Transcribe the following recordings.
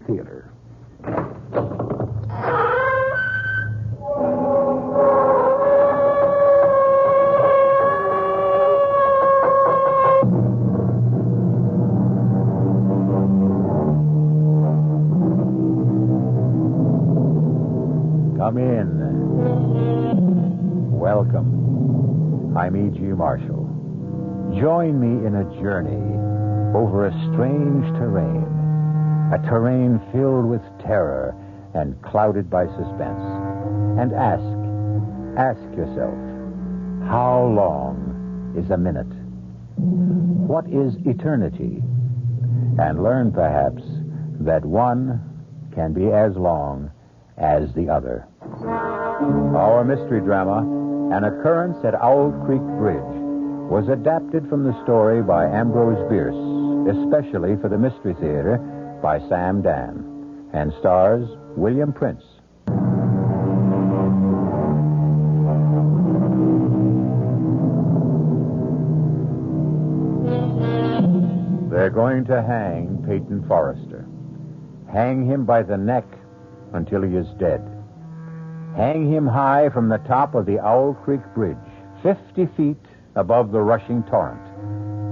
Theater. Come in. Welcome. I'm E.G. Marshall. Join me in a journey over a strange terrain. A terrain filled with terror and clouded by suspense. And ask yourself, how long is a minute? What is eternity? And learn, perhaps, that one can be as long as the other. Our mystery drama, An Occurrence at Owl Creek Bridge, was adapted from the story by Ambrose Bierce, especially for the Mystery Theater by Sam Dan, and stars William Prince. They're going to hang Peyton Forrester. Hang him by the neck until he is dead. Hang him high from the top of the Owl Creek Bridge, 50 feet above the rushing torrent,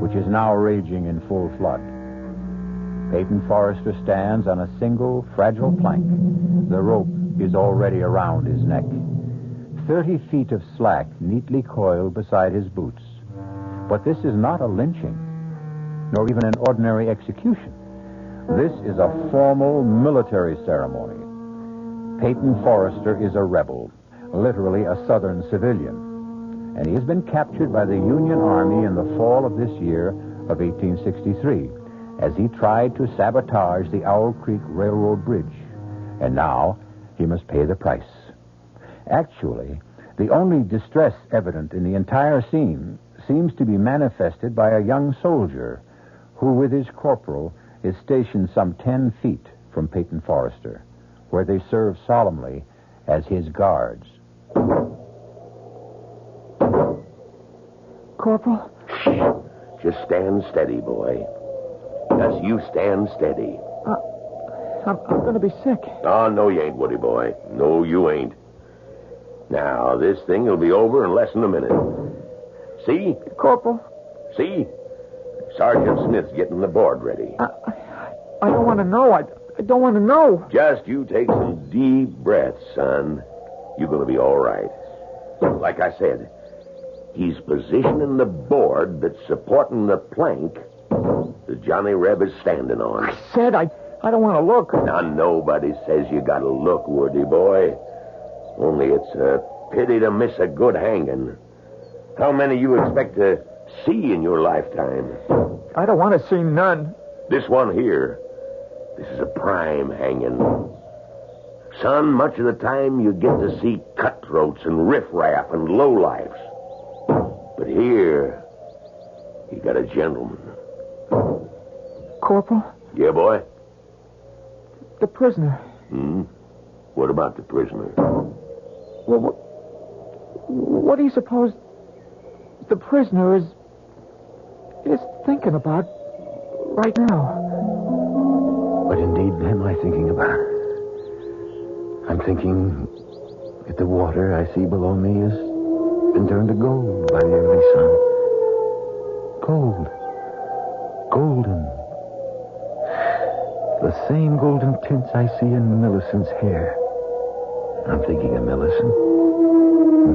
which is now raging in full flood. Peyton Forrester stands on a single, fragile plank. The rope is already around his neck. 30 feet of slack neatly coiled beside his boots. But this is not a lynching, nor even an ordinary execution. This is a formal military ceremony. Peyton Forrester is a rebel, literally a Southern civilian, and he has been captured by the Union Army in the fall of this year of 1863 as he tried to sabotage the Owl Creek Railroad Bridge. And now he must pay the price. Actually, the only distress evident in the entire scene seems to be manifested by a young soldier who, with his corporal, is stationed some 10 feet from Peyton Forrester, where they serve solemnly as his guards. Corporal? Shh. Just stand steady, boy. Just you stand steady. I'm going to be sick. Oh, no, you ain't, Woody boy. No, you ain't. Now, this thing will be over in less than a minute. See? Corporal? See? Sergeant Smith's getting the board ready. I don't want to know. I don't want to know. Just you take some deep breaths, son. You're going to be all right. Like I said, he's positioning the board that's supporting the plank that Johnny Reb is standing on. I said I don't want to look. Now, nobody says you got to look, Woody boy. Only it's a pity to miss a good hanging. How many you expect to see in your lifetime? I don't want to see none. This one here, this is a prime hanging. Son, much of the time you get to see cutthroats and riffraff and lowlifes. But here, you got a gentleman. Corporal? Yeah, boy? The prisoner. What about the prisoner? Well, what do you suppose the prisoner is thinking about right now? What indeed am I thinking about? I'm thinking that the water I see below me has been turned to gold by the early sun. Gold. Golden. The same golden tints I see in Millicent's hair. I'm thinking of Millicent.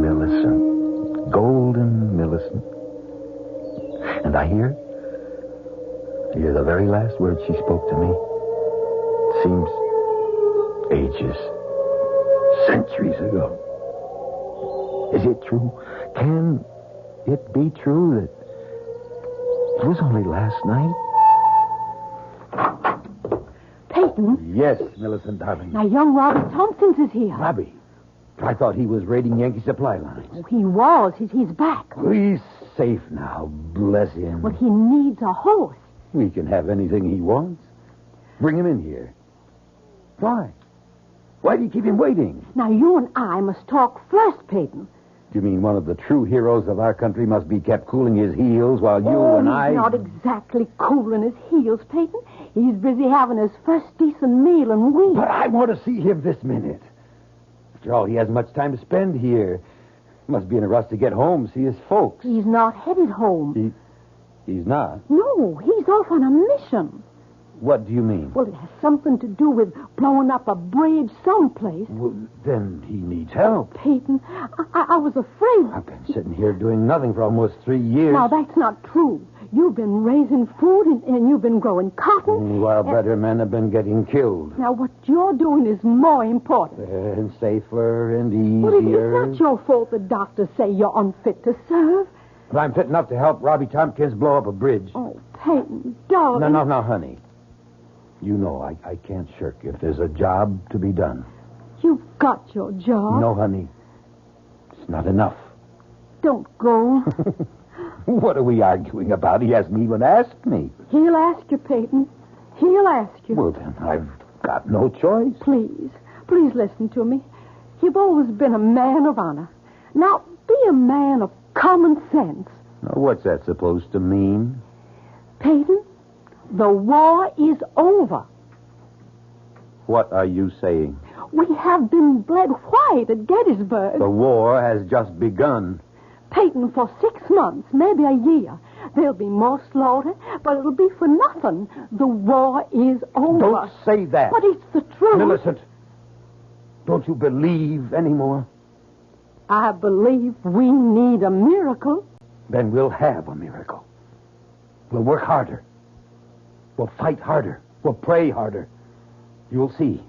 Millicent. Golden Millicent. And I hear the very last words she spoke to me. It seems ages, centuries ago. Is it true? Can it be true that it was only last night? Peyton? Yes, Millicent, darling. Now, young Robbie Thompson's is here. Robbie? I thought he was raiding Yankee supply lines. Oh, he was. He's back. He's safe now, bless him. Well, he needs a horse. We can have anything he wants. Bring him in here. Why? Why do you keep him waiting? Now, you and I must talk first, Peyton. You mean one of the true heroes of our country must be kept cooling his heels while you and I... He's not exactly cooling his heels, Peyton. He's busy having his first decent meal in weeks. But I want to see him this minute. After all, he hasn't much time to spend here. Must be in a rush to get home, see his folks. He's not headed home. He's not? No, he's off on a mission. What do you mean? Well, it has something to do with blowing up a bridge someplace. Well, then he needs help. Peyton, I was afraid. I've been sitting here doing nothing for almost 3 years. Now, that's not true. You've been raising food and you've been growing cotton. While better men have been getting killed. Now, what you're doing is more important. And safer and Well, easier. it's not your fault the doctors say you're unfit to serve. But I'm fit enough to help Robbie Tompkins blow up a bridge. Oh, Peyton, darling. No, honey. You know I can't shirk if there's a job to be done. You've got your job. No, honey. It's not enough. Don't go. What are we arguing about? He hasn't even asked me. He'll ask you, Peyton. He'll ask you. Well, then, I've got no choice. Please listen to me. You've always been a man of honor. Now, be a man of common sense. Now, what's that supposed to mean? Peyton, the war is over. What are you saying? We have been bled white at Gettysburg. The war has just begun. Peyton, for 6 months, maybe a year, there'll be more slaughter, but it'll be for nothing. The war is over. Don't say that. But it's the truth. Millicent, don't you believe anymore? I believe we need a miracle. Then we'll have a miracle. We'll work harder. We'll fight harder. We'll pray harder. You'll see.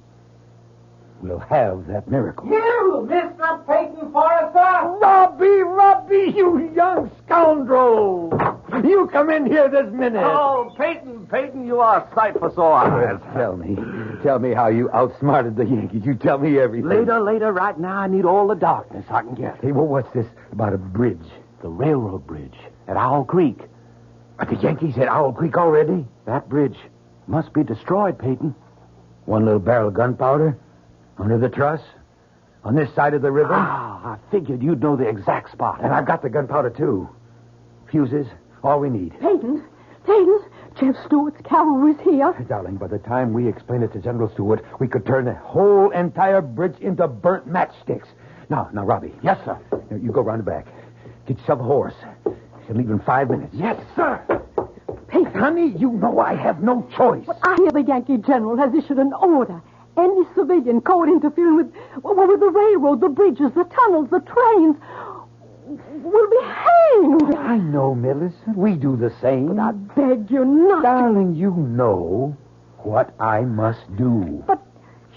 We'll have that miracle. You, Mr. Peyton Forrester! Robbie, you young scoundrel! You come in here this minute. Oh, Peyton, you are a sight for sore eyes. Tell me how you outsmarted the Yankees. You tell me everything. Later, right now, I need all the darkness I can get. Hey, well, what's this about a bridge? The railroad bridge at Owl Creek. Are the Yankees at Owl Creek already? That bridge must be destroyed, Peyton. One little barrel of gunpowder? Under the truss? On this side of the river? I figured you'd know the exact spot. And I've got the gunpowder, too. Fuses, all we need. Peyton, Jeff Stewart's cavalry's here. Darling, by the time we explain it to General Stewart, we could turn the whole entire bridge into burnt matchsticks. Now, Robbie. Yes, sir. Now, you go round the back. Get yourself a horse. You can leave in 5 minutes. Yes, sir. Peyton. Honey, you know I have no choice. But I hear the Yankee general has issued an order. Any civilian caught interfering with the railroad, the bridges, the tunnels, the trains will be hanged. I know, Millicent. We do the same. But I beg you not. Darling, you know what I must do. But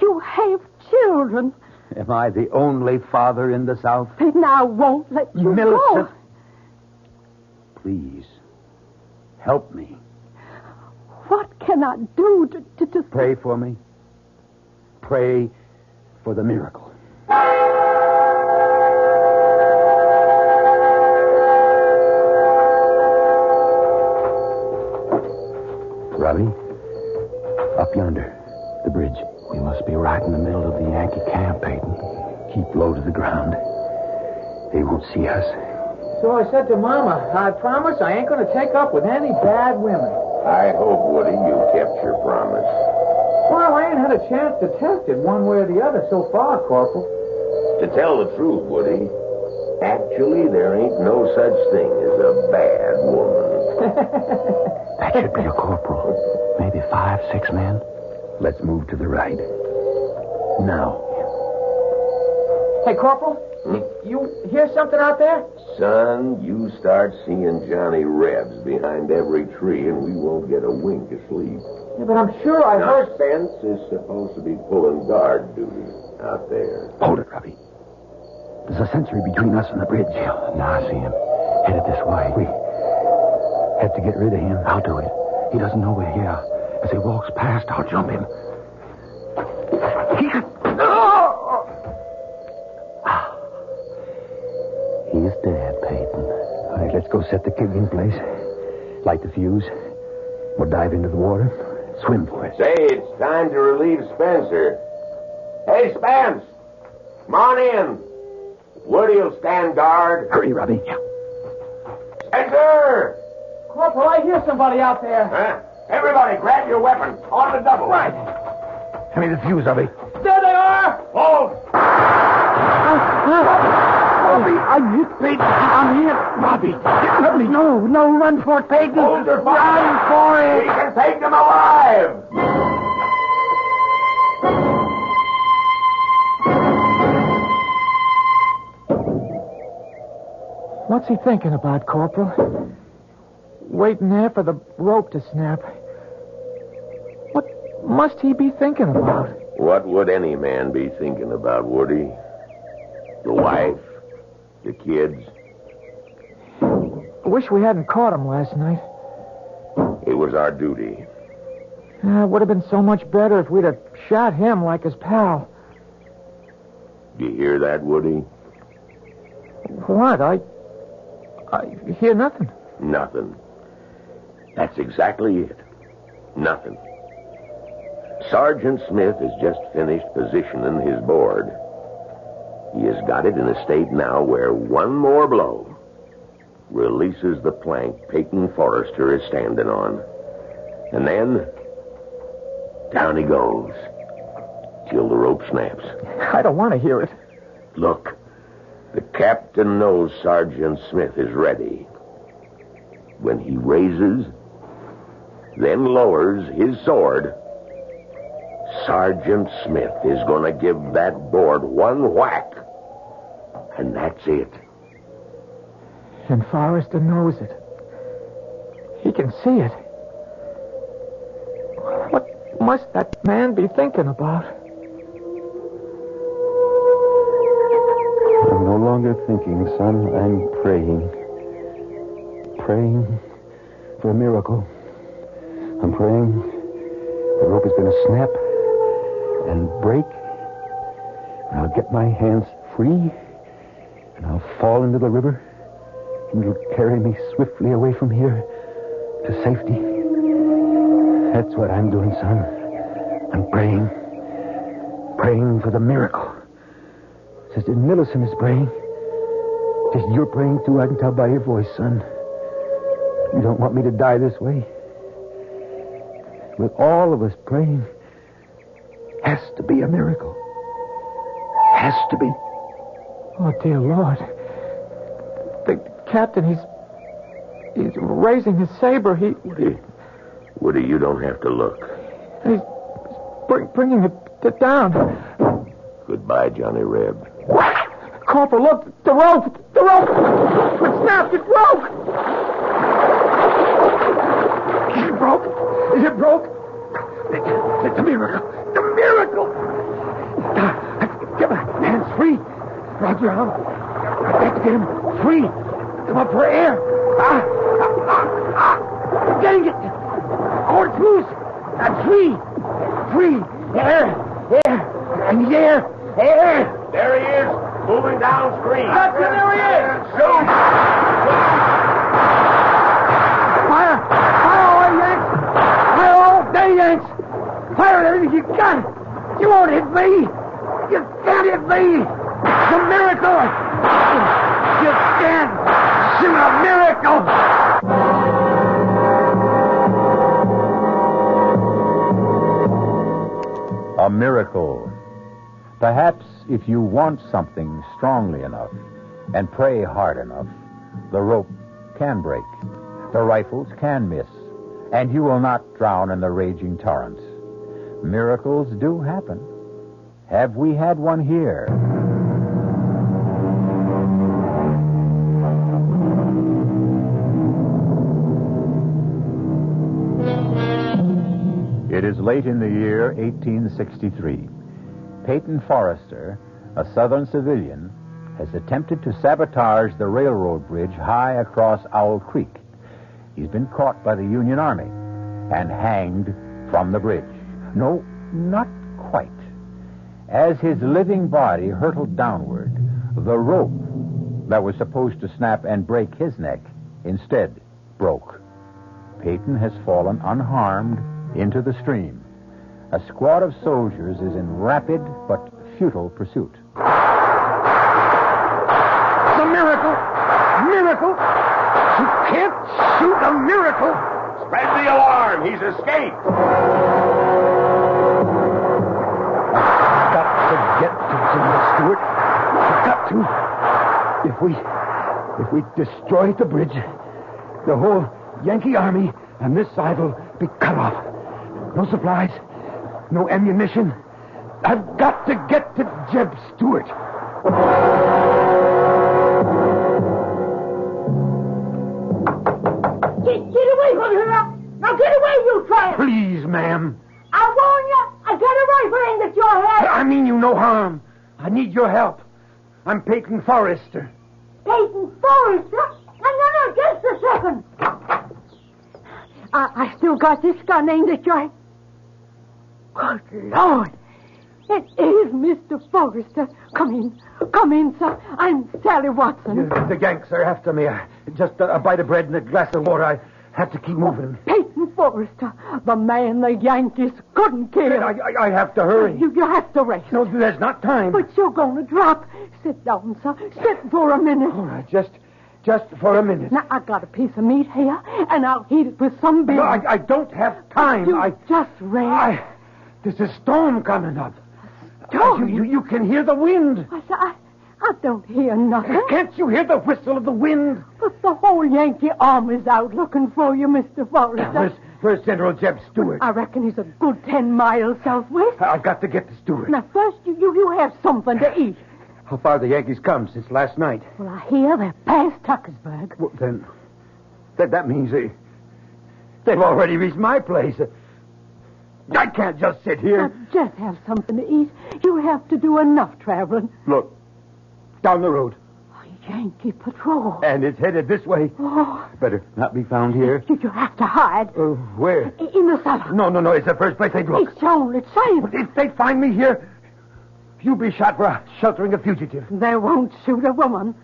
you have children. Am I the only father in the South? Peyton, I won't let you Millicent, go. please, help me. What can I do to... Pray for me. Pray for the miracle. Robbie, up yonder, the bridge. We must be right in the middle of the Yankee camp, Peyton. Keep low to the ground. They won't see us. So I said to Mama, I promise I ain't going to take up with any bad women. I hope, Woody, you kept your promise. Well, I ain't had a chance to test it one way or the other so far, Corporal. To tell the truth, Woody, actually there ain't no such thing as a bad woman. That should be a corporal. Maybe 5, 6 men. Let's move to the right. Now. Hey, Corporal, you hear something out there? Son, you start seeing Johnny Rebs behind every tree and we won't get a wink of sleep. Yeah, but I'm sure I Now, heard... Spence is supposed to be pulling guard duty out there. Hold it, Robbie. There's a sentry between us and the bridge. Now I see him. Headed this way. We have to get rid of him. I'll do it. He doesn't know we're here. As he walks past, I'll jump him. He's dead, Peyton. All right, let's go set the kid in place. Light the fuse. We'll dive into the water. Swim for it. Say, it's time to relieve Spencer. Hey, Spence! Come on in. Woody'll stand guard. Hurry, Robbie. Yeah. Spencer! Corporal, I hear somebody out there. Huh? Everybody, grab your weapon. On the double. Right. Hand me the fuse, Ubby. There they are! Hold! Robbie, I'm hit, Peyton. I'm hit. Robbie, let me. No, run for it, Peyton. Hold your fire. Run for it. We can take them alive. What's he thinking about, Corporal? Waiting there for the rope to snap. What must he be thinking about? What would any man be thinking about, Woody? The wife? The kids? I wish we hadn't caught him last night. It was our duty. It would have been so much better if we'd have shot him like his pal. You hear that, Woody? What? I hear nothing. Nothing. That's exactly it. Nothing. Sergeant Smith has just finished positioning his board. He has got it in a state now where one more blow releases the plank Peyton Forrester is standing on. And then, down he goes, till the rope snaps. I don't want to hear it. Look, the captain knows Sergeant Smith is ready. When he raises, then lowers his sword, Sergeant Smith is going to give that board one whack. And that's it. And Forrester knows it. He can see it. What must that man be thinking about? I'm no longer thinking, son. I'm praying. Praying for a miracle. I'm praying the rope is going to snap and break. And I'll get my hands free. And I'll fall into the river. And it'll carry me swiftly away from here to safety. That's what I'm doing, son. I'm praying. Praying for the miracle. Sister Millicent is praying. Just you're praying, too. I can tell by your voice, son. You don't want me to die this way. With all of us praying, has to be a miracle. Has to be. Oh, dear Lord. The captain, he's raising his saber. Woody, you don't have to look. He's bringing it down. Goodbye, Johnny Reb. Corporal, look, the rope! The rope! It snapped, it broke! It broke! It broke! It's a miracle! The miracle! Get my hands free! Drag your arm. I've got to get him free. Come up for air. Getting it! Oh, it's loose! That's free! Free! Air! And the air! There he is, moving downstream. That's it, there he is! Shoot! Fire! Fire away, Yanks! Fire all day, Yanks! Fire everything you got! You won't hit me! You can't hit me! It's a miracle! You can't shoot a miracle! A miracle. Perhaps if you want something strongly enough and pray hard enough, the rope can break, the rifles can miss, and you will not drown in the raging torrents. Miracles do happen. Have we had one here? It is late in the year 1863. Peyton Forrester, a Southern civilian, has attempted to sabotage the railroad bridge high across Owl Creek. He's been caught by the Union Army and hanged from the bridge. No, not quite. As his living body hurtled downward, the rope that was supposed to snap and break his neck instead broke. Peyton has fallen unharmed into the stream. A squad of soldiers is in rapid but futile pursuit. It's a miracle! Miracle! You can't shoot a miracle! Spread the alarm. He's escaped. Got to get to General Stewart. I've got to. If we destroy the bridge, the whole Yankee army and this side will be cut off. No supplies, no ammunition. I've got to get to Jeb Stewart. Get away from here! Now get away, you tramp! Please, ma'am. I warn you, I got a rifle aimed at your head! I mean you no harm. I need your help. I'm Peyton Forrester. Peyton Forrester? No, just a second. I still got this gun aimed at your head. Good Lord! It is Mr. Forrester. Come in, sir. I'm Sally Watson. The Yanks are after me. Just a bite of bread and a glass of water. I have to keep moving. Peyton Forrester, the man the Yankees couldn't kill. I have to hurry. You have to rest. No, there's not time. But you're going to drop. Sit down, sir. Sit for a minute. All right, just for a minute. Now, I got a piece of meat here, and I'll heat it with some beer. No, I don't have time. Just rest. There's a storm coming up. Storm? You can hear the wind. I don't hear nothing. Can't you hear the whistle of the wind? But the whole Yankee army's out looking for you, Mr. Forrester. Where's General Jeb Stewart? I reckon he's a good 10 miles southwest. I've got to get to Stewart. Now, first, you have something to eat. How far the Yankees come since last night? Well, I hear they're past Tuckersburg. Well, then that means they've already reached my place. I can't just sit here. Now, just have something to eat. You have to do enough traveling. Look, down the road. A Yankee patrol. And it's headed this way. Oh. Better not be found here. You have to hide. Where? In the cellar. No. It's the first place they'd look. It's only safe. But if they find me here, you'll be shot for sheltering a fugitive. They won't shoot a woman.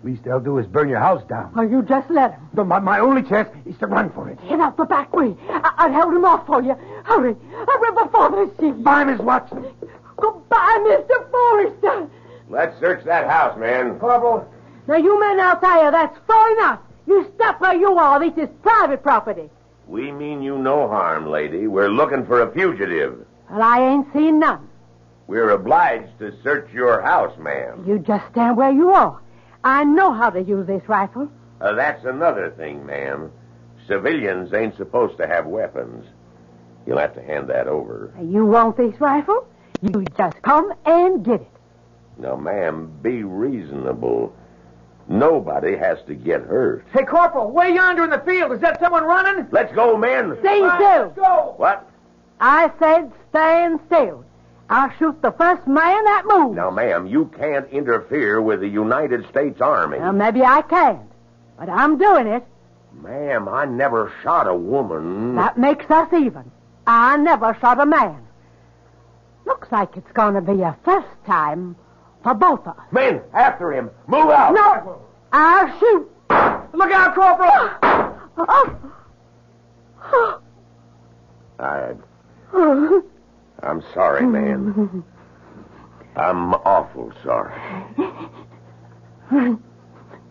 Least they'll do is burn your house down. Or you just let them. No, my only chance is to run for it. Get out the back way. I'll hold him off for you. Hurry before they see you. Bye, Miss Watson. Goodbye, Mr. Forrester. Let's search that house, man. Corporal. Now, you men out there, that's far enough. You stop where you are. This is private property. We mean you no harm, lady. We're looking for a fugitive. Well, I ain't seen none. We're obliged to search your house, ma'am. You just stand where you are. I know how to use this rifle. That's another thing, ma'am. Civilians ain't supposed to have weapons. You'll have to hand that over. You want this rifle? You just come and get it. Now, ma'am, be reasonable. Nobody has to get hurt. Hey, Corporal, way yonder in the field. Is that someone running? Let's go, men. Stay still. Let's go. What? I said stand still. I'll shoot the first man that moves. Now, ma'am, you can't interfere with the United States Army. Well, maybe I can't, but I'm doing it. Ma'am, I never shot a woman. That makes us even. I never shot a man. Looks like it's going to be a first time for both of us. Men, after him. Move out. No, I'll shoot. Look out, Corporal. I'm sorry, man. I'm awful sorry. Run,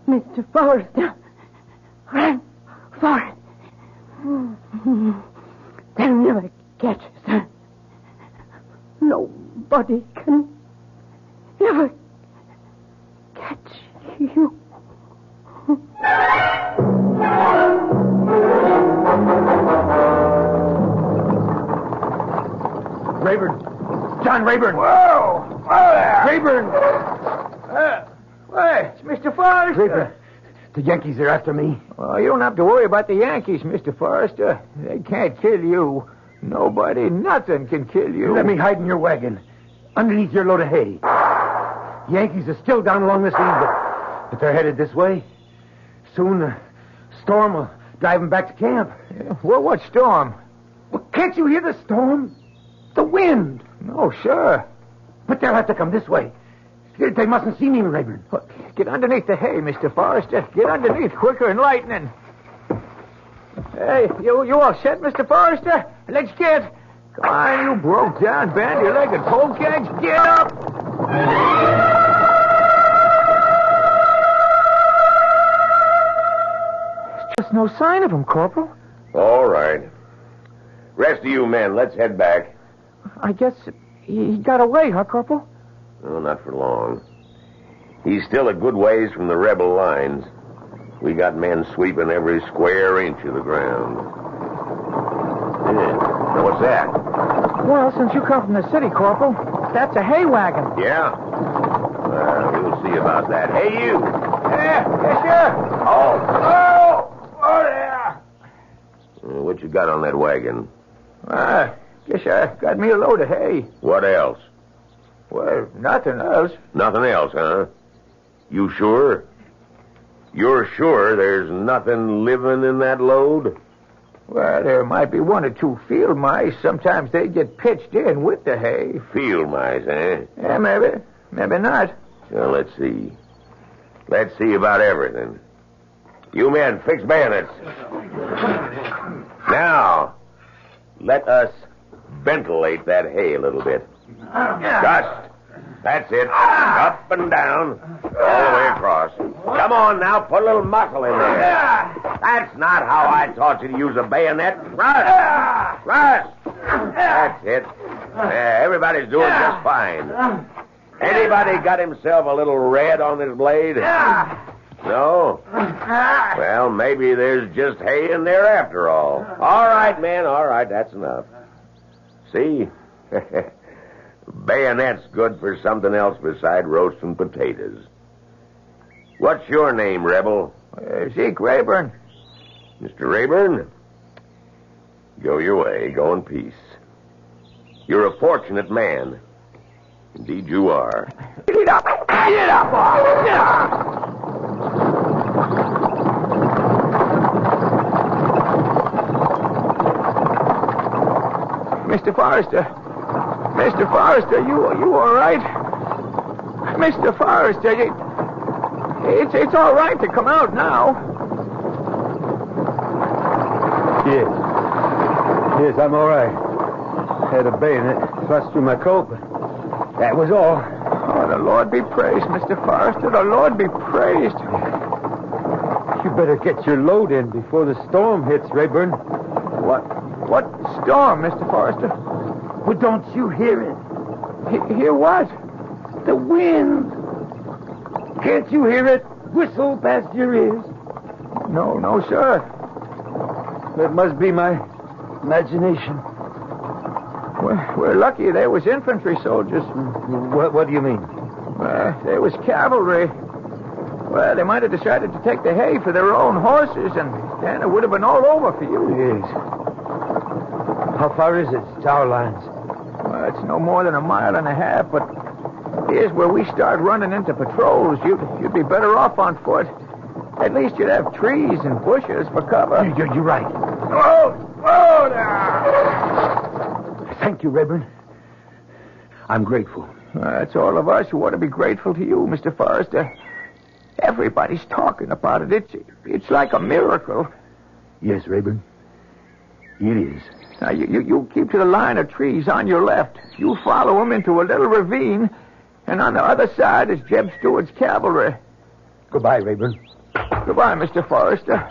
Mr. Forrester. Run for it. They'll never catch us, sir. Nobody can ever catch you. Rayburn. John Rayburn. Whoa there. Rayburn. Hey, it's Mr. Forrester. Rayburn. The Yankees are after me. Well, you don't have to worry about the Yankees, Mr. Forrester. They can't kill you. Nobody, nothing can kill you. Let me hide in your wagon, underneath your load of hay. Yankees are still down along this lead, but they're headed this way. Soon the storm will drive them back to camp. Yeah, well, what storm? Well, can't you hear the storm? The wind. Oh, sure. But they'll have to come this way. They mustn't see me, Rayburn. Look, get underneath the hay, Mr. Forrester. Get underneath quicker than lightning. Hey, you all set, Mr. Forrester? Let's get. Come on, you broke down, bandy-legged polecats. Get up! There's just no sign of him, Corporal. All right. Rest of you men, let's head back. I guess he got away, huh, Corporal? No, not for long. He's still a good ways from the rebel lines. We got men sweeping every square inch of the ground. Yeah. Now, what's that? Well, since you come from the city, Corporal, that's a hay wagon. Yeah? We'll see about that. Hey, you! Yes, sir. Oh! there. What you got on that wagon? Guess I got me a load of hay. What else? Well, nothing else. Nothing else, huh? You sure? You're sure there's nothing living in that load? Well, there might be one or two field mice. Sometimes they get pitched in with the hay. Field mice, eh? Yeah, maybe. Maybe not. Well, let's see. Let's see about everything. You men, fix bayonets. Now, let us ventilate that hay a little bit. Just. That's it. Up and down. All the way across. Come on now, put a little muscle in there. That's not how I taught you to use a bayonet. Rush! Rush! That's it. Everybody's doing just fine. Anybody got himself a little red on this blade? No? Well, maybe there's just hay in there after all. All right, man, all right, that's enough. See? Bayonet's good for something else beside roasting potatoes. What's your name, Rebel? Zeke Rayburn. Mr. Rayburn, go your way. Go in peace. You're a fortunate man. Indeed you are. Get up! Get up, boy! Get up! Mr. Forrester. Mr. Forrester, you all right? Mr. Forrester, it's all right to come out now. Yes, I'm all right. Had a bayonet thrust through my coat, but that was all. Oh, the Lord be praised, Mr. Forrester. The Lord be praised. You better get your load in before the storm hits, Rayburn. What storm, Mr. Forrester? Well, don't you hear it? Hear what? The wind. Can't you hear it whistle past your ears? No, sir. That must be my imagination. We're lucky there was infantry soldiers. What do you mean? There was cavalry. Well, they might have decided to take the hay for their own horses, and then it would have been all over for you. Yes. How far is it to our lines? Well, it's no more than 1.5 miles, but here's where we start running into patrols. You'd be better off on foot. At least you'd have trees and bushes for cover. You're right. Oh, there! Thank you, Rayburn. I'm grateful. It's all of us who ought to be grateful to you, Mr. Forrester. Everybody's talking about it. It's like a miracle. Yes, Rayburn. It is. Now, you keep to the line of trees on your left. You follow them into a little ravine, and on the other side is Jeb Stewart's cavalry. Goodbye, Rayburn. Goodbye, Mr. Forrester.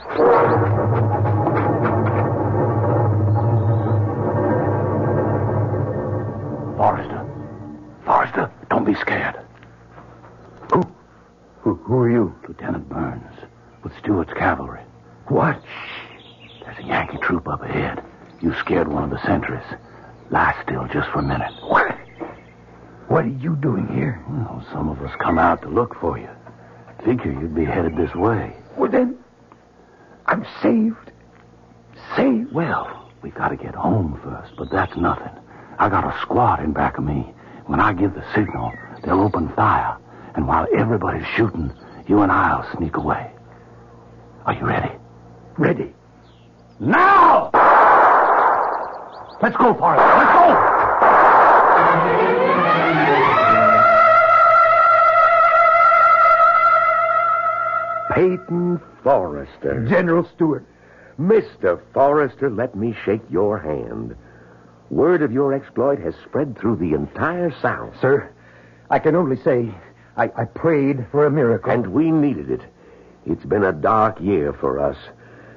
Forrester, don't be scared. Who are you? Lieutenant Burns, with Stewart's cavalry. What? There's a Yankee troop up ahead. You scared one of the sentries. Lie still just for a minute. What are you doing here? Well, some of us come out to look for you. Figure you'd be headed this way. Well, then, I'm saved. Saved? Well, we got to get home first, but that's nothing. I got a squad in back of me. When I give the signal, they'll open fire. And while everybody's shooting, you and I'll sneak away. Are you ready? Ready. Now! Let's go, Forrester. Let's go! Peyton Forrester. General Stewart. Mr. Forrester, let me shake your hand. Word of your exploit has spread through the entire South. Sir, I can only say I prayed for a miracle. And we needed it. It's been a dark year for us.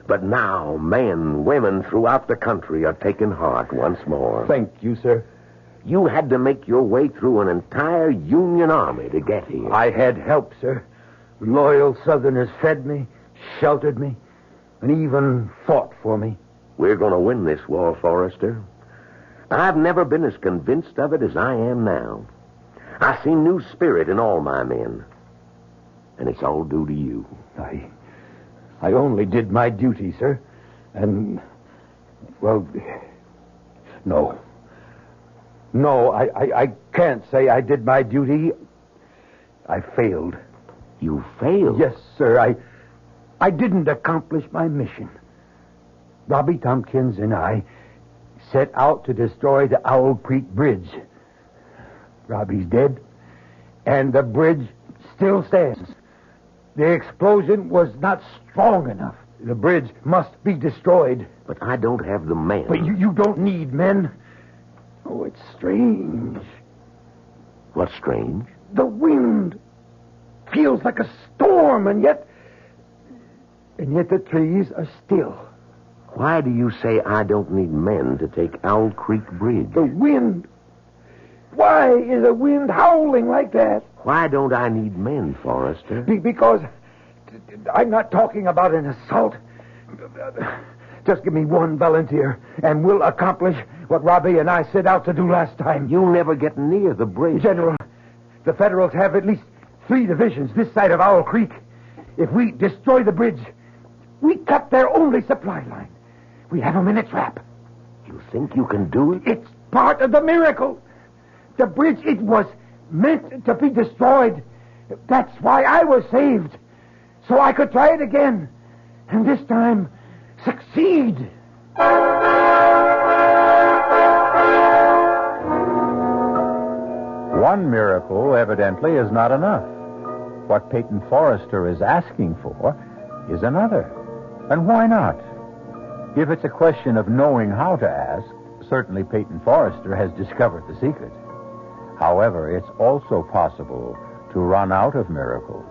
But now, men, women throughout the country are taking heart once more. Thank you, sir. You had to make your way through an entire Union army to get here. I had help, sir. Loyal Southerners fed me, sheltered me, and even fought for me. We're going to win this war, Forrester. I've never been as convinced of it as I am now. I see new spirit in all my men. And it's all due to you. I only did my duty, sir. And, well, no. No, I can't say I did my duty. I failed. You failed? Yes, sir. I didn't accomplish my mission. Robbie Tompkins and I set out to destroy the Owl Creek Bridge. Robbie's dead, and the bridge still stands. The explosion was not strong enough. The bridge must be destroyed. But I don't have the men. But you don't need men. Oh, it's strange. What's strange? The wind feels like a storm, and yet the trees are still. Why do you say I don't need men to take Owl Creek Bridge? The wind. Why is the wind howling like that? Why don't I need men, Forrester? Because I'm not talking about an assault. Just give me one volunteer, and we'll accomplish what Robbie and I set out to do last time. You'll never get near the bridge. General, the Federals have at least 3 divisions this side of Owl Creek. If we destroy the bridge, we cut their only supply line. We have them in a trap. You think you can do it? It's part of the miracle. The bridge, it was meant to be destroyed. That's why I was saved. So I could try it again. And this time, succeed. One miracle, evidently, is not enough. What Peyton Forrester is asking for is another. And why not? If it's a question of knowing how to ask, certainly Peyton Forrester has discovered the secret. However, it's also possible to run out of miracles.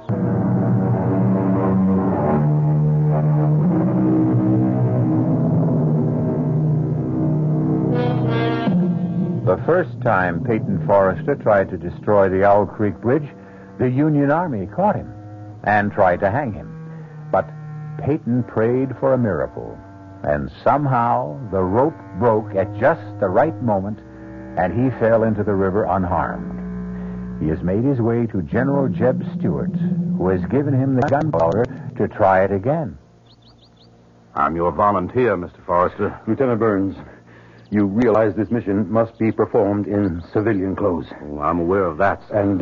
The first time Peyton Forrester tried to destroy the Owl Creek Bridge, the Union Army caught him and tried to hang him. But Peyton prayed for a miracle, and somehow the rope broke at just the right moment, and he fell into the river unharmed. He has made his way to General Jeb Stuart, who has given him the gunpowder to try it again. I'm your volunteer, Mr. Forrester. Lieutenant Burns, you realize this mission must be performed in civilian clothes. Oh, I'm aware of that, sir. And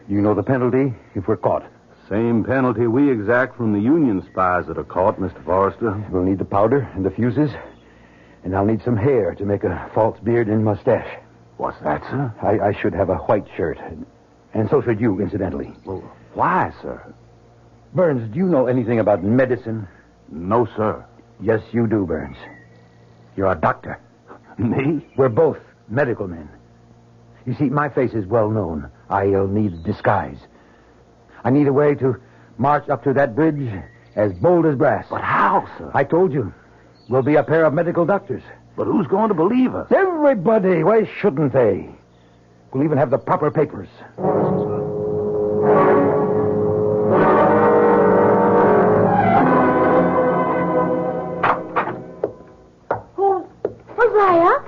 you know the penalty if we're caught. Same penalty we exact from the Union spies that are caught, Mr. Forrester. We'll need the powder and the fuses, and I'll need some hair to make a false beard and mustache. What's that, sir? I should have a white shirt, and so should you, incidentally. Well, why, sir? Burns, do you know anything about medicine? No, sir. Yes, you do, Burns. You're a doctor. Me? We're both medical men. You see, my face is well known. I'll need disguise. I need a way to march up to that bridge as bold as brass. But how, sir? I told you. We'll be a pair of medical doctors. But who's going to believe us? Everybody. Why shouldn't they? We'll even have the proper papers. Hosea?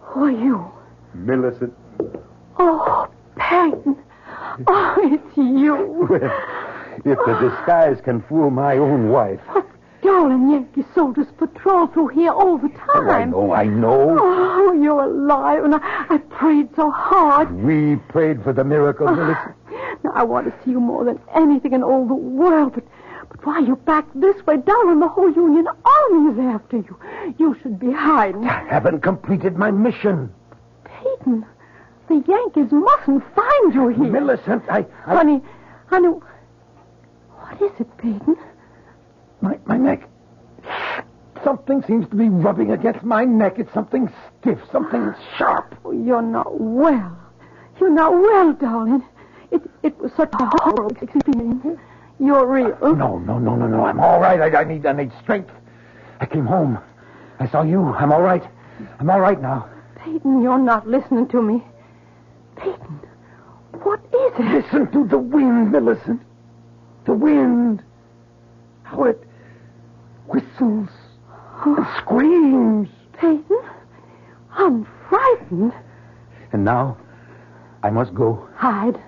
Who are you? Millicent. Oh, Peyton. Oh, it's you. Well, if the disguise can fool my own wife. Darling Yankee soldiers patrol through here all the time. Oh, I know. Oh, you're alive, and I prayed so hard. We prayed for the miracle, Millicent. Now, I want to see you more than anything in all the world, but why you back this way, darling? The whole Union Army is after you. You should be hiding. I haven't completed my mission. Peyton, the Yankees mustn't find you here. Millicent, Honey, what is it, Peyton? My neck. Something seems to be rubbing against my neck. It's something stiff, something sharp. Oh, you're not well. You're not well, darling. It was such a horrible experience. You're real. No. I'm all right. I need strength. I came home. I saw you. I'm all right. I'm all right now. Peyton, you're not listening to me. Peyton, what is it? Listen to the wind, Millicent. The wind. How it whistles and screams. Peyton, I'm frightened. And now, I must go. Hide,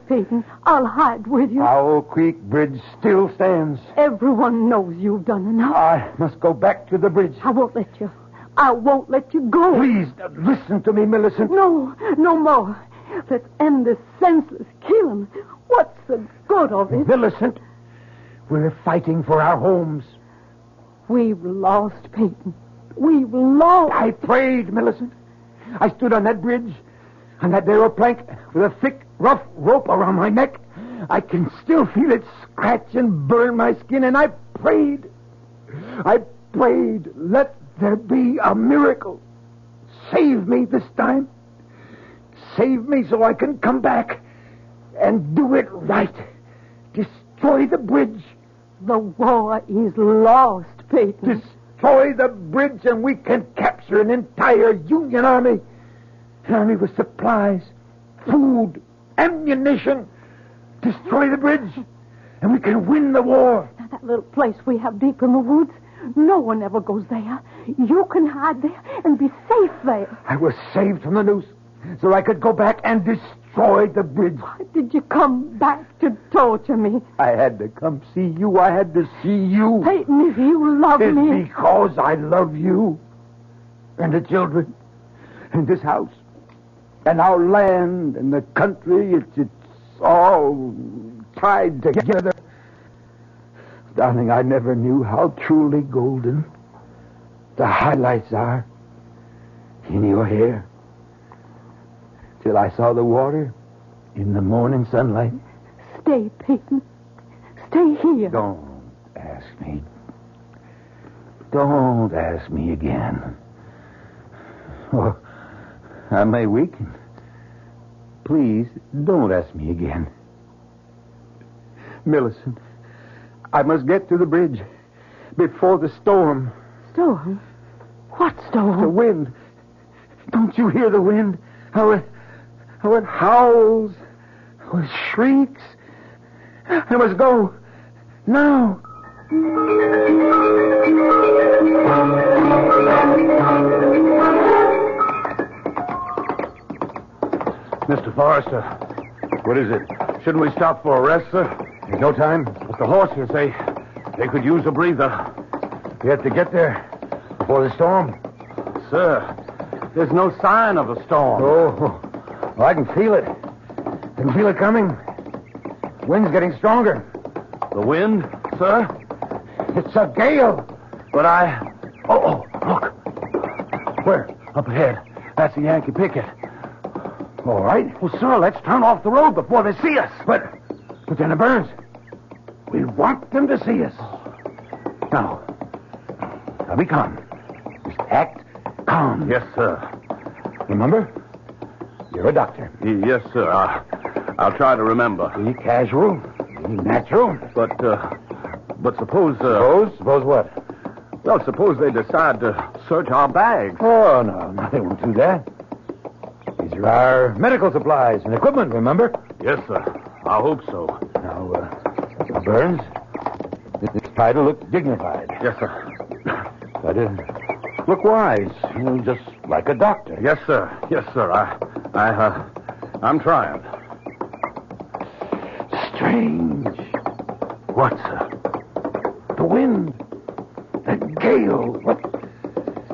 Peyton. I'll hide with you. Owl Creek Bridge still stands. Everyone knows you've done enough. I must go back to the bridge. I won't let you. I won't let you go. Please, listen to me, Millicent. No more. Let's end this senseless killing. What's the good of it? Millicent, we're fighting for our homes. We've lost, Peyton. We've lost. I prayed, Millicent. I stood on that bridge, on that narrow plank, with a thick, rough rope around my neck. I can still feel it scratch and burn my skin, and I prayed. Let there be a miracle. Save me this time. Save me so I can come back and do it right. Destroy the bridge. The war is lost, Peyton. Destroy the bridge and we can capture an entire Union army. An army with supplies, food, ammunition. Destroy the bridge and we can win the war. Now, that little place we have deep in the woods, no one ever goes there. You can hide there and be safe there. I was saved from the noose so I could go back and destroy the bridge. Why did you come back to torture me? I had to come see you. I had to see you. Peyton, if you love me... It's because I love you and the children and this house and our land and the country. It's all tied together. Darling, I never knew how truly golden the highlights are in your hair. Till I saw the water in the morning sunlight. Stay, Peyton. Stay here. Don't ask me. Don't ask me again. Or I may weaken. Please, don't ask me again. Millicent, I must get to the bridge before the storm. Storm? What storm? The wind. Don't you hear the wind? How it howls, how it shrieks. I must go now. Mr. Forrester. What is it? Shouldn't we stop for a rest, sir? There's no time. But the horses, they could use a breather. We have to get there before the storm. Sir, there's no sign of a storm. Oh, I can feel it. I can feel it coming. Wind's getting stronger. The wind, sir? It's a gale. But Oh, look. Where? Up ahead. That's the Yankee picket. All right. Well, sir, let's turn off the road before they see us. But Lieutenant Burns, we want them to see us. Now be calm. Just act calm. Yes, sir. Remember? You're a doctor. Yes, sir. I'll try to remember. Be casual. Be natural. But suppose... Suppose what? Well, suppose they decide to search our bags. Oh, no, they won't do that. These are our medical supplies and equipment, remember? Yes, sir. I hope so. Now, Burns, let's try to look dignified. Yes, sir. Try to look wise, just like a doctor. Yes, sir. Yes, sir. I'm trying. Strange. What, sir? The wind. The gale.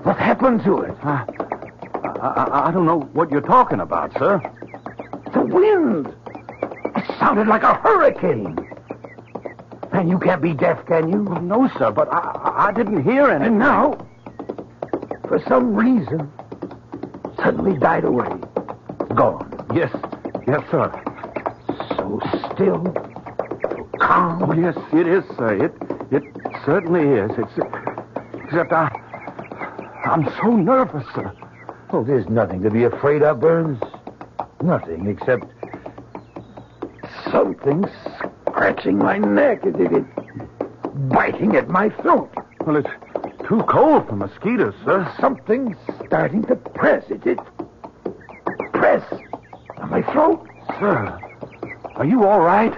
What happened to it? I don't know what you're talking about, sir. The wind. It sounded like a hurricane. And you can't be deaf, can you? Well, no, sir, but I didn't hear anything. And now, for some reason, suddenly died away. Gone. Yes, sir. So still, so calm. Oh, yes, it is, sir. It certainly is. Except I'm so nervous, sir. Oh, there's nothing to be afraid of, Burns. Nothing except something scratching my neck. It's biting at my throat. Well, it's too cold for mosquitoes, sir. Something's starting to press. It press on my throat. Sir, are you all right?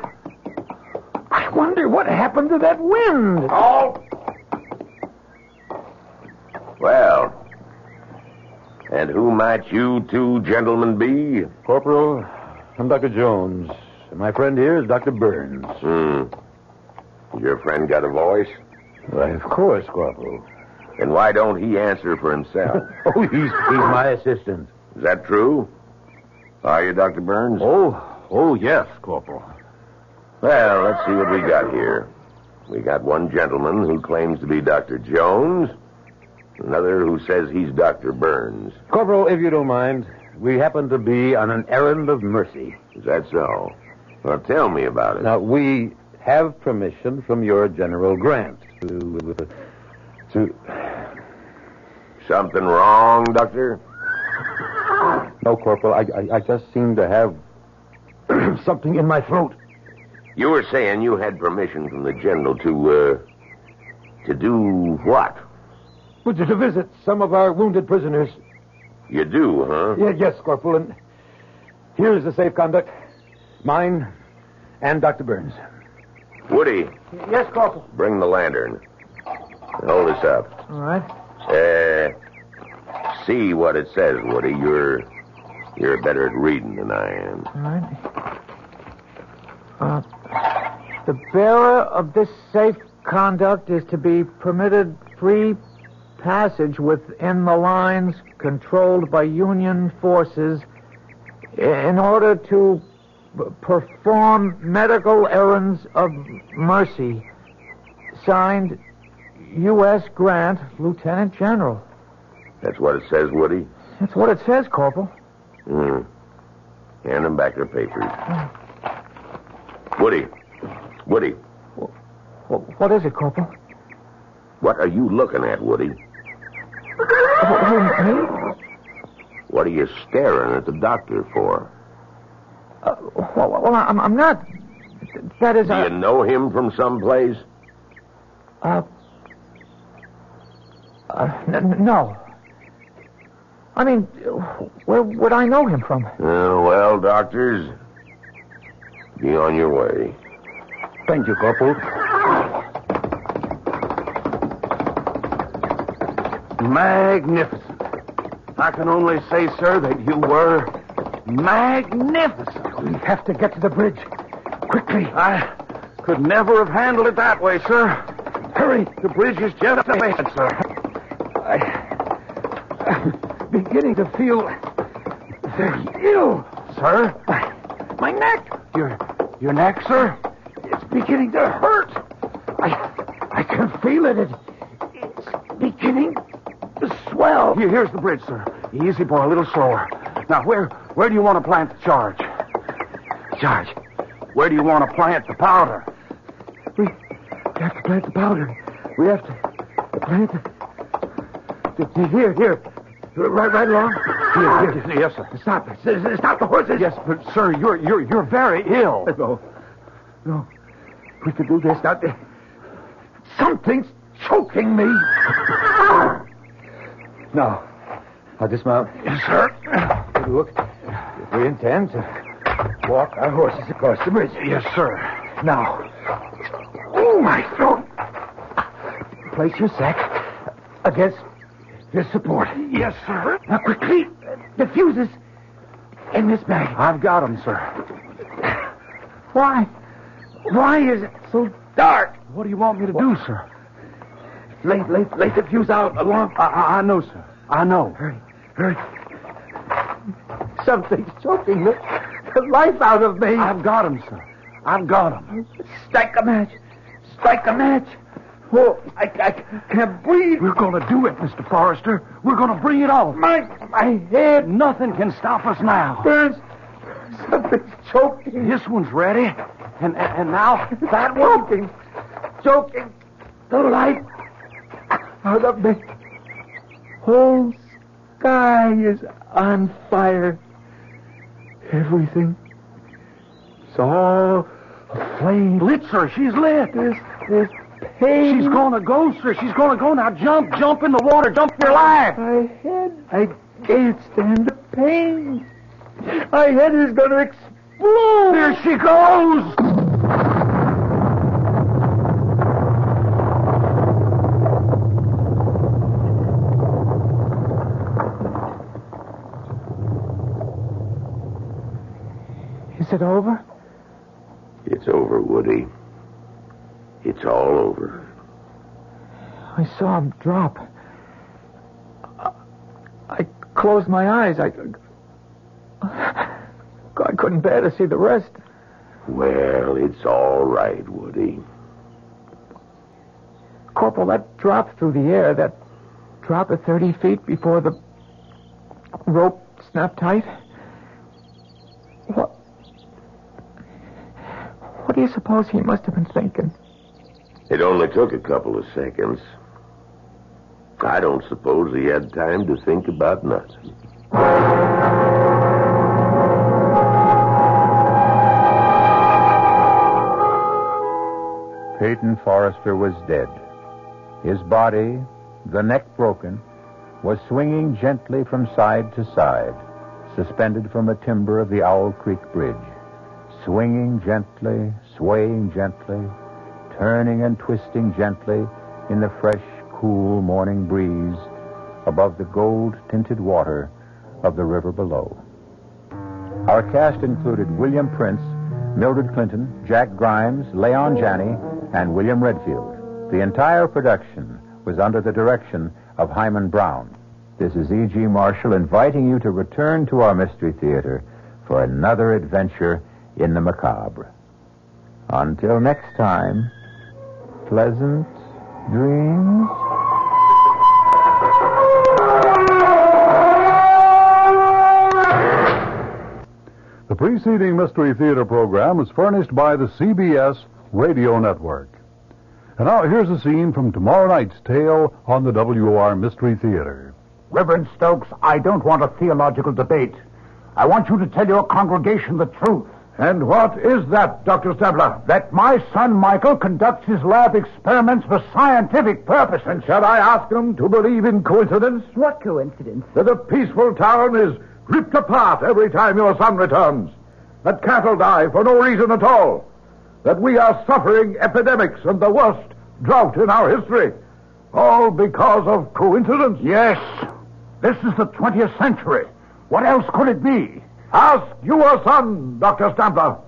I wonder what happened to that wind. Oh! Well, and who might you two gentlemen be? Corporal, I'm Dr. Jones. My friend here is Dr. Burns. Your friend got a voice? Why, of course, Corporal. Then why don't he answer for himself? Oh, he's my assistant. Is that true? Are you, Dr. Burns? Oh, yes, Corporal. Well, let's see what we got here. We got one gentleman who claims to be Dr. Jones, another who says he's Dr. Burns. Corporal, if you don't mind, we happen to be on an errand of mercy. Is that so? Well, tell me about it. Now, we have permission from your General Grant to... Something wrong, Doctor? No, Corporal, I just seem to have something in my throat. You were saying you had permission from the General to do what? Would you to visit some of our wounded prisoners? You do, huh? Yes, Corporal, and here's the safe conduct. Mine and Dr. Burns. Woody, Yes, Corporal. bring the lantern. Hold this up. All right. See what it says, Woody. You're better at reading than I am. All right. The bearer of this safe conduct is to be permitted free passage within the lines controlled by Union forces in order to perform medical errands of mercy. Signed, U.S. Grant, Lieutenant General. That's what it says, Woody? That's what it says, Corporal. Hand them back their papers. Woody. What is it, Corporal? What are you looking at, Woody? Me? What are you staring at the doctor for? Well, I'm not. That is, Do you know him from someplace? No. I mean, where would I know him from? Well, doctors, be on your way. Thank you, Corporal. Magnificent. I can only say, sir, that you were magnificent. We have to get to the bridge. Quickly. I could never have handled it that way, sir. Hurry. The bridge is just ahead, sir. I'm beginning to feel very ill. Sir? My neck. Your neck, sir? It's beginning to hurt. I can feel it. It's beginning to swell. Here's the bridge, sir. Easy, boy, a little slower. Now, where do you want to plant the charge? Charge? Where do you want to plant the powder? We have to plant the powder. We have to plant the... Here. Right along. Here. Yes, sir. Stop the horses. Yes, but, sir, you're very ill. No. We can do this. Now, something's choking me. Now, I'll dismount. Yes, sir. Look, we intend to walk our horses across the bridge. Yes, sir. Now, my throat. Place your sack against this support. Yes, sir. Now, quickly, the fuses in this bag. I've got them, sir. Why is it so dark? What do you want me to do, sir? Lay the fuse out along. I know, sir. I know. Hurry. Something's choking the life out of me. I've got them, sir. I've got them. Strike a match. Oh, I can't breathe. We're going to do it, Mr. Forrester. We're going to bring it off. My head. Nothing can stop us now. Burns. Something's choking. This one's ready. And now that one. Choking the life out of me. Whole sky is on fire. Everything. It's all A flame. Lit, sir. She's lit. There's pain. She's gonna go, sir. She's gonna go. Now jump in the water. Jump for your life. I can't stand the pain. My head is going to explode. There she goes. Is it over? It's over, Woody. It's all over. I saw him drop. I closed my eyes. I couldn't bear to see the rest. Well, it's all right, Woody. Corporal, that drop through the air, that drop at 30 feet before the rope snapped tight. What do you suppose he must have been thinking? It only took a couple of seconds. I don't suppose he had time to think about nothing. Peyton Forrester was dead. His body, the neck broken, was swinging gently from side to side, suspended from a timber of the Owl Creek Bridge, swinging gently, swaying gently, turning and twisting gently in the fresh, cool morning breeze above the gold-tinted water of the river below. Our cast included William Prince, Mildred Clinton, Jack Grimes, Leon Janney, and William Redfield. The entire production was under the direction of Himan Brown. This is E.G. Marshall inviting you to return to our Mystery Theater for another adventure in the macabre. Until next time, pleasant dreams. The preceding Mystery Theater program is furnished by the CBS Radio Network. And now here's a scene from tomorrow night's tale on the WOR Mystery Theater. Reverend Stokes, I don't want a theological debate. I want you to tell your congregation the truth. And what is that, Dr. Stabler? That my son Michael conducts his lab experiments for scientific purposes. And shall I ask him to believe in coincidence? What coincidence? That a peaceful town is ripped apart every time your son returns. That cattle die for no reason at all. That we are suffering epidemics and the worst drought in our history. All because of coincidence? Yes. This is the 20th century. What else could it be? Ask your son, Dr. Stabler.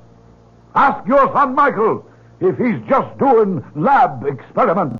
Ask your son, Michael, if he's just doing lab experiments.